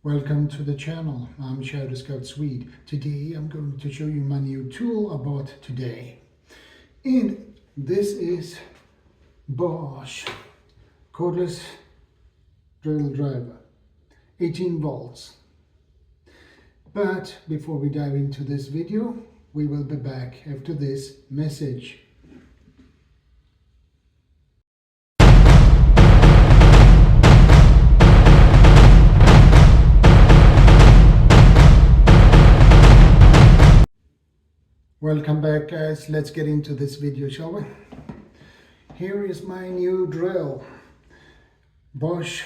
Welcome to the channel. I'm ShadowScoutSwede. Today I'm going to show you my new tool about today. And this is Bosch Cordless Drill driver, 18 volts. But before we dive into this video, we will be back after this message. Welcome back, guys. Let's get into this video, shall we? Here is my new drill, Bosch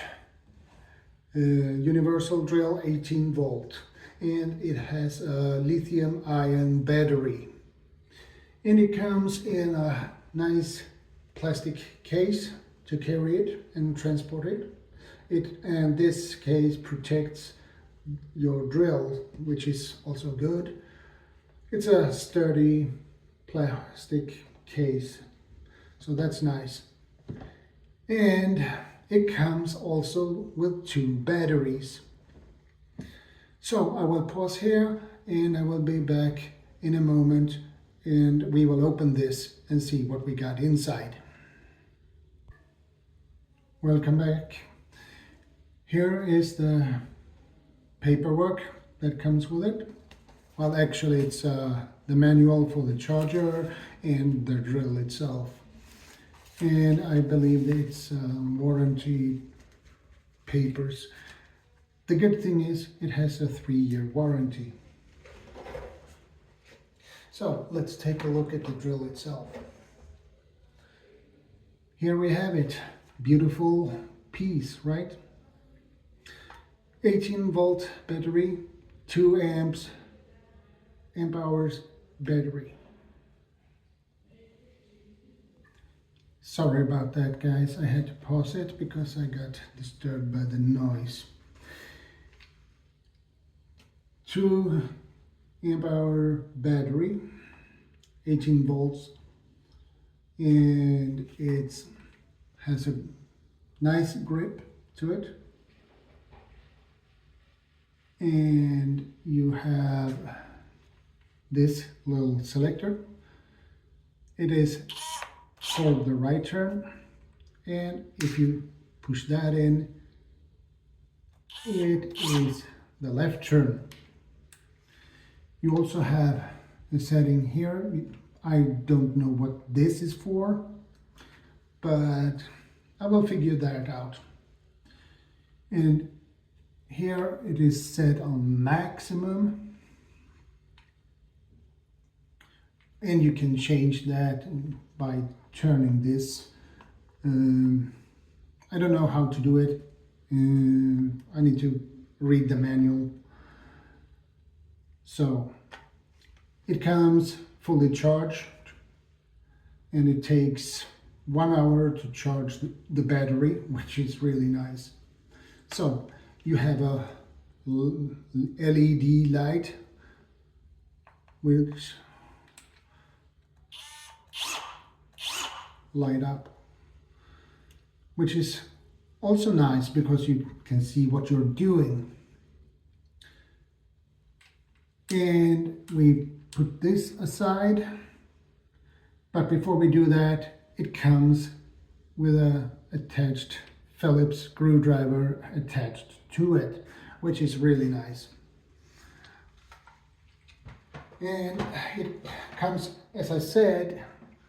Universal Drill 18 volt, and it has a lithium ion battery, and it comes in a nice plastic case to carry it and transport it. And this case protects your drill, which is also good. It's a sturdy plastic case, so that's nice. And it comes also with 2 batteries. So I will pause here and I will be back in a moment, and we will open this and see what we got inside. Welcome back. Here is the paperwork that comes with it. Well, actually, it's the manual for the charger and the drill itself. And I believe it's warranty papers. The good thing is it has a 3-year warranty. So let's take a look at the drill itself. Here we have it. Beautiful piece, right? 18 volt battery, 2 amp hours battery. Sorry about that, guys. I had to pause it because I got disturbed by the noise. 2 amp hour battery, 18 volts, and it has a nice grip to it. And you have this little selector. It is for the right turn, and if you push that in, it is the left turn. You also have a setting here. I don't know what this is for, but I will figure that out. And here it is set on maximum, and you can change that by turning this. I don't know how to do it. I need to read the manual. So it comes fully charged, and it takes 1 hour to charge the battery, which is really nice. So you have a LED light which light up, which is also nice because you can see what you're doing. And we put this aside, but before we do that, it comes with a attached Phillips screwdriver attached to it, which is really nice. And it comes, as I said,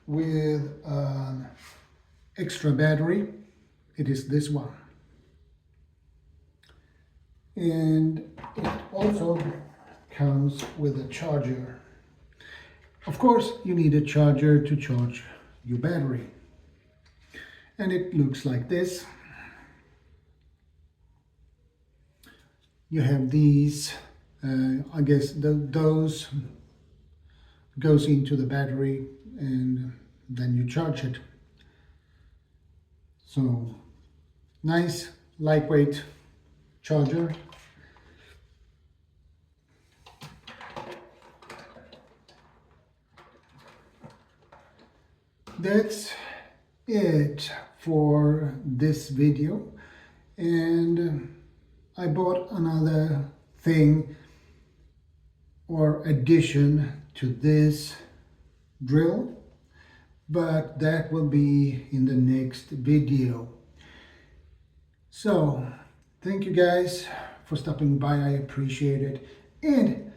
with an extra battery. It is this one. And it also comes with a charger. Of course, you need a charger to charge your battery. And it looks like this. You have these, I guess those goes into the battery, and then you charge it. So nice lightweight charger. That's it for this video, and I bought another thing or addition to this drill, but that will be in the next video. So thank you guys for stopping by. I appreciate it, and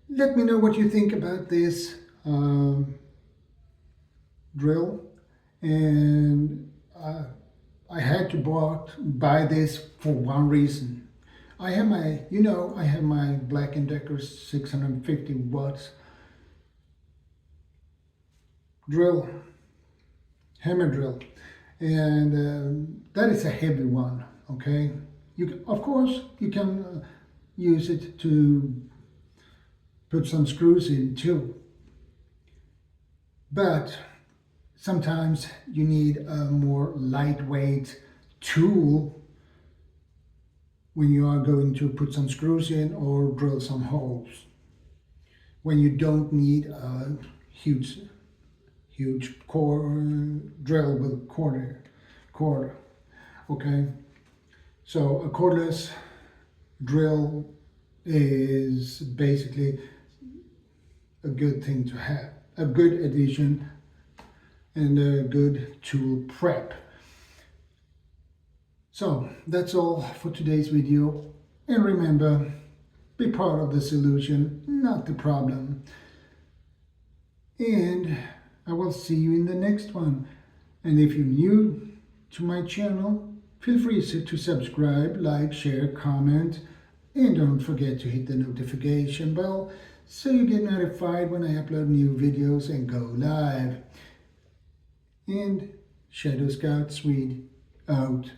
let me know what you think about this drill. And I had to buy this for one reason. I have my, I have my Black & Decker 650 watts drill, hammer drill, and that is a heavy one. Okay, of course you can use it to put some screws in too, but sometimes you need a more lightweight tool when you are going to put some screws in or drill some holes, when you don't need a huge drill with quarter. Okay, so a cordless drill is basically a good thing to have, a good addition and a good tool prep. So that's all for today's video, and remember, be part of the solution, not the problem. And I will see you in the next one. And if you're new to my channel, feel free to subscribe, like, share, comment, and don't forget to hit the notification bell so you get notified when I upload new videos and go live. And ShadowScoutSwede out.